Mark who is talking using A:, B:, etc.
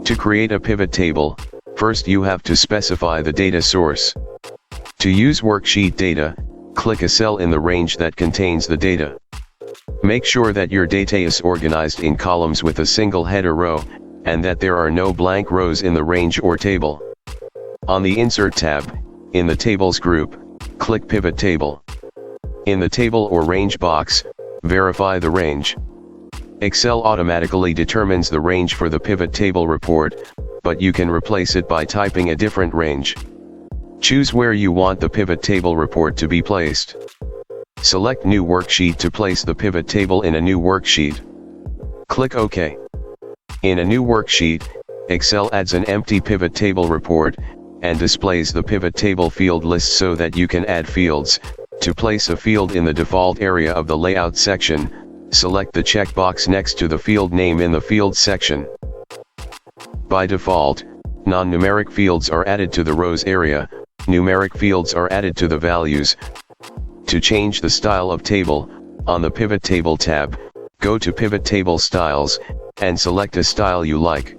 A: To create a pivot table, first you have to specify the data source. To use worksheet data, click a cell in the range that contains the data. Make sure that your data is organized in columns with a single header row, and that there are no blank rows in the range or table. On the Insert tab, in the Tables group, click Pivot Table. In the Table or Range box, verify the range. Excel automatically determines the range for the pivot table report, but you can replace it by typing a different range. Choose where you want the pivot table report to be placed. Select New Worksheet to place the pivot table in a new worksheet. Click OK. In a new worksheet, Excel adds an empty pivot table report, and displays the pivot table field list so that you can add fields. To place a field in the default area of the Layout section, select the checkbox next to the field name in the Fields section. By default, non-numeric fields are added to the Rows area, numeric fields are added to the Values. To change the style of table, on the Pivot Table tab, go to Pivot Table Styles, and select a style you like.